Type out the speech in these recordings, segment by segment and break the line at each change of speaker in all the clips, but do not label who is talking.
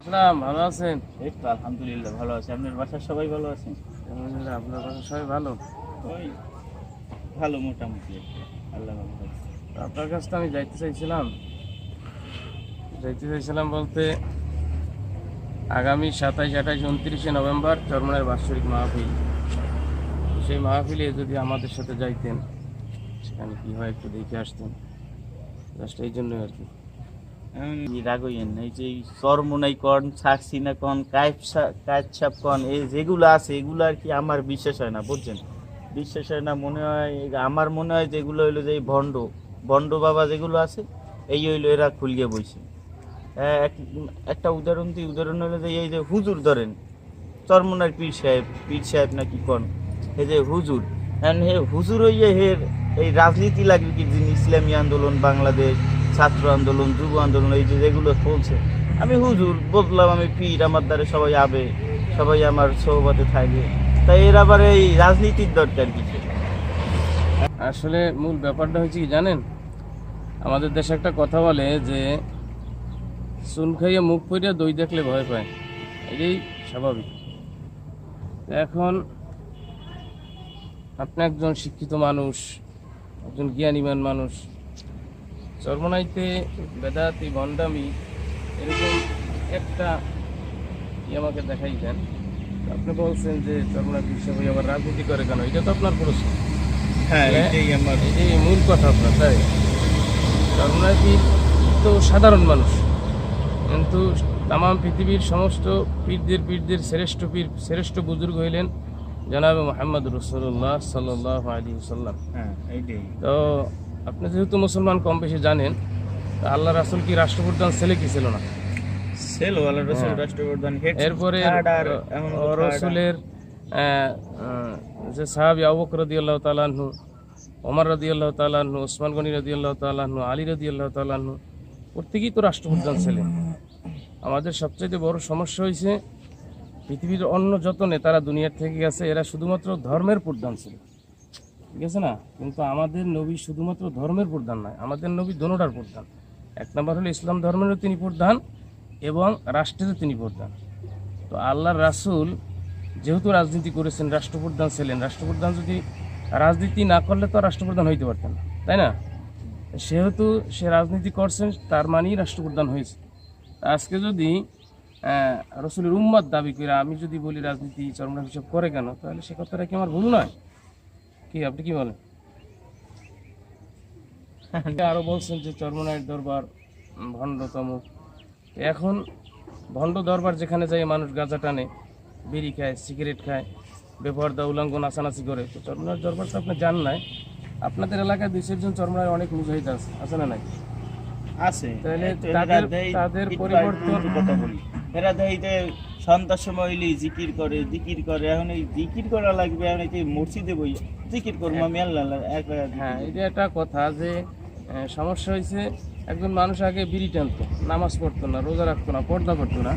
ভালো আছেন?
এই তো আলহামদুলিল্লাহ ভালো আছি। আপনার বাসার সবাই ভালো আছেন?
আলহামদুলিল্লাহ, আপনার বাসা সবাই ভালো?
ওই ভালো মোটামুটি আল্লাহ ভালো আছে।
আপনার কাছে তো আমি যাইতে চাইছিলাম বলতে আগামী 27, 28, 29 নভেম্বর চরমনাইয়ের বাৎসরিক মাহফিল। সেই মাহফিলে যদি আমাদের সাথে যাইতেন, সেখানে কি হয় একটু দেখে আসতেন, জাস্ট এই জন্যই আর কি।
রাগইয়েন এই যে চরমোনাই কন, সাকসিনা কন, কাইছাপ কন, এই যেগুলো আছে এগুলো আর কি আমার বিশ্বাস হয় না, বুঝছেন? বিশ্বাস হয় না, মনে হয় আমার মনে হয় যেগুলো হইলো যে ভণ্ড বাবা যেগুলো আছে এই হইলো এরা খুলিয়ে বইছে। একটা উদাহরণ হলো যে এই যে হুজুর ধরেন, চরমোনার পীর সাহেব নাকি কন, এই যে হুজুর, হুজুর হইয়ে হের এই রাজনীতি লাগবে কি, যিনি ইসলামী আন্দোলন, বাংলাদেশ ছাত্র আন্দোলন, যুব আন্দোলন, এই যে যেগুলো চলছে, আমি হুজুর বললাম, আমি পীর, আমার দ্বারা সবাই আবে, সবাই আমার সহবতে থাকবে, তাই এর আবার এই রাজনীতির দরকার কিছু।
আসলে মূল ব্যাপারটা হচ্ছে কি জানেন, আমাদের দেশে একটা কথা বলে যে চুন খাইয়ে মুখ পড়িয়া দই দেখলে ভয় পায়, এটাই স্বাভাবিক। এখন আপনি একজন শিক্ষিত মানুষ, একজন জ্ঞানীমান মানুষ, চরমোনাইতে বেদাতি ভণ্ডামি এরকম একটা আমাকে দেখাই দেন। আপনি বলছেন যে চরমোনাই হিসাবে আবার রাজনীতি করে কেন, এটা তো আপনার প্রশ্ন।
হ্যাঁ,
এই মূল কথা আপনার, তাই চরমোনাই তো সাধারণ মানুষ, কিন্তু তাম পৃথিবীর সমস্ত পীরদের শ্রেষ্ঠ বুজুর্গ হইলেন জনাবে মুহাম্মদ রাসূলুল্লাহ সাল্লাল্লাহু আলাইহি ওয়াসাল্লাম। তো আপনি যেহেতু মুসলমান কম বেশি জানেন, আল্লাহ রাসূল কি রাষ্ট্রপ্রধান ছেলে কি ছিল না? এরপরে রসুলের যে সাহাবী আবু বকর রাদিয়াল্লাহু তাআলা আনহু, ওমর রাদিয়াল্লাহু তাআলা আনহু, ওসমান গনি রাদিয়াল্লাহু তাআলা আনহু, আলী রাদিয়াল্লাহু তাআলা আনহু, প্রত্যেকেই তো রাষ্ট্রপ্রধান ছেলে। আমাদের সবচেয়ে বড় সমস্যা হয়েছে পৃথিবীর অন্য যত নেতারা দুনিয়ার থেকে গেছে, এরা শুধুমাত্র ধর্মের প্রধান ছিল, ঠিক আছে না? কিন্তু আমাদের নবী শুধুমাত্র ধর্মের প্রধান নয়, আমাদের নবী দোনোটার প্রধান। এক নম্বর হলো ইসলাম ধর্মেরও তিনি প্রধান এবং রাষ্ট্রেরও তিনি প্রধান। তো আল্লাহর রাসূল যেহেতু রাজনীতি করেছেন, রাষ্ট্রপ্রধান ছিলেন, রাষ্ট্রপ্রধান যদি রাজনীতি না করলে তো রাষ্ট্রপ্রধান হইতে পারতেন না, তাই না? সেহেতু সে রাজনীতি করছেন, তার মানেই রাষ্ট্রপ্রধান হয়েছে। আজকে যদি রসুলের উম্মত দাবি করে আমি যদি বলি রাজনীতি চরমনাই হিসাব করে কেন, তাহলে সে কথাটা কি আমার ভুল নয়? কি আপনি কি বলেন? আরো বলছেন যে চরমনাইয়ের দরবার ভণ্ডতম। এখন ভণ্ড দরবার যেখানে যায় মানুষ গাঁজা টানে, বিড়ি খায়, সিগারেট খায়, বেপরদা উলঙ্গ নাচানাচি করে, তো চরমনাইয়ের দরবার তো আপনি জান নাই। আপনাদের এলাকায় 2-4 জন চরমনাইয়ের অনেক মুজাহিদ আছে না নাই?
আছে।
তাহলে তাদের পরিবর্তন
কথা বলি, এরা দেখিতে সন্ধ্যার সময় হইলেই জিকির করে। এখন এই জিকির করা লাগবে, এখন এই মসজিদে বই জিকির করবো আমি আল্লাহ।
হ্যাঁ, এটা একটা কথা যে সমস্যা হয়েছে, একজন মানুষ আগে বিড়ি টানতো, নামাজ পড়তো না, রোজা রাখতো না, পর্দা করতো না।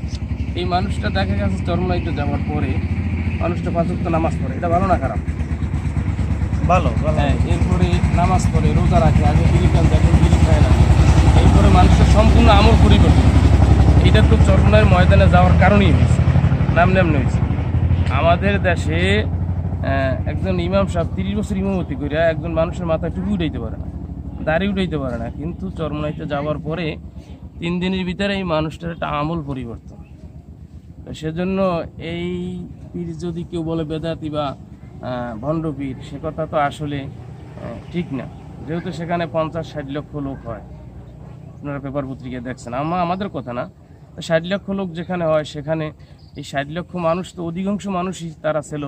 এই মানুষটা দেখা গেছে চরমনাইতে যাওয়ার পরে মানুষটা 5 ওয়াক্ত নামাজ পড়ে, এটা ভালো না খারাপ?
ভালো।
হ্যাঁ, এরপরে নামাজ পড়ে, রোজা রাখে, আগে বিড়ি টানতো, এখন বিড়ি খায় না। এরপরে মানুষের সম্পূর্ণ আমল পরিবর্তন। এটা তো চরমনাইয়ের ময়দানে যাওয়ার কারণেই হয়েছে, নাম হয়েছে। আমাদের দেশে একজন ইমাম সাহেব 30 বছর ইমামতি করে একজন মানুষের মাথায় টুপি উঠাইতে পারে না, দাড়ি উঠাইতে পারে না, কিন্তু চরমনাইতে যাওয়ার পরে 3 দিনের ভিতরে এই মানুষটার একটা আমল পরিবর্তন। তো সেজন্য এই পীর যদি কেউ বলে বেদাতি বা ভণ্ড পীর, সে কথা তো আসলে ঠিক না। যেহেতু সেখানে 50-60 লক্ষ লোক হয়, আপনারা পেপার পত্রিকায় দেখছেন, আমাদের কথা না, 60 লক্ষ লোক যেখানে হয়, সেখানে এই 60 লক্ষ মানুষ তো অধিকাংশ মানুষই তারা ছিল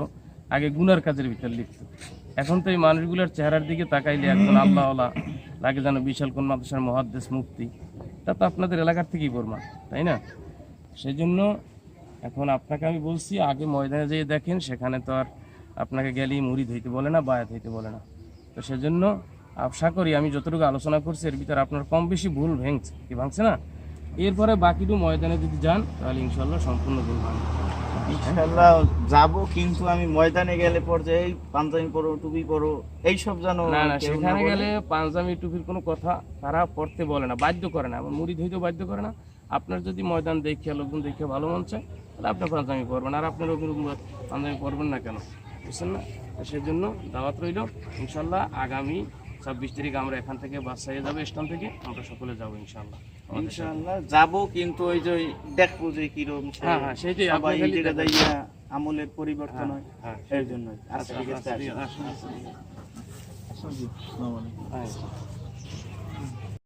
আগে গুনার কাজের ভিতর লিপ্ত। এখন তো এই মানুষগুলোর চেহারার দিকে তাকাইলে একজন আল্লাহওয়ালা লাগে, যেন বিশাল কোন মাদ্রাসার মুহাদ্দিস মুফতি, তা তো আপনাদের এলাকার থেকেই বর্মা, তাই না? সেই জন্য এখন আপনাকে আমি বলছি, আগে ময়দানে যেয়ে দেখেন, সেখানে তো আর আপনাকে গেলেই মুরিদ হইতে বলে না, বায়াত হইতে বলে না। তো সেজন্য আশা করি আমি যতটুকু আলোচনা করছি এর ভিতরে আপনার কম বেশি ভুল ভাঙছে না। এরপরে বাকিটু ময়দানে যদি যান, তাহলে ইনশাল্লাহ সম্পূর্ণ ভুল ভাঙবে।
ইনশাআল্লাহ যাবো, কিন্তু আমি ময়দানে গেলে পর্যায়ে পাঞ্জাবি পরো, টুপি পরো, এইসব জানো
না, সেখানে গেলে পাঞ্জাবি টুপির কোনো কথা তারা পড়তে বলে না, বাধ্য করে না, আমার মুরিদ হইতেও বাধ্য করে না, আপনার যদি ময়দান দেখে লোকজন দেখে ভালো মন চায় তাহলে আপনি পাঞ্জাবি পরবেন, আর আপনার ওরকম পাঞ্জাবি পরবেন না কেন, বুঝছেন না? তো সেজন্য দাওয়াত রইল ইনশাল্লাহ। আগামী 26 তারিখ আমরা এখান থেকে বাসায় যাবো, স্টেশন থেকে আমরা সকলে যাবো ইনশাল্লাহ।
ইনশাআল্লাহ যাবো, কিন্তু ওই যে দেখবো যে কিরকম
হ্যাঁ হ্যাঁ সেইটাই, আপনি
সবাই এই
খালি
জায়গা
দেখেন।
যাইয়া আমলের পরিবর্তন হয়,
হ্যাঁ
এর জন্যই। আচ্ছা ঠিক আছে,
আসুন, আসুন, আসুন।
আসসালামু আলাইকুম।
হ্যাঁ।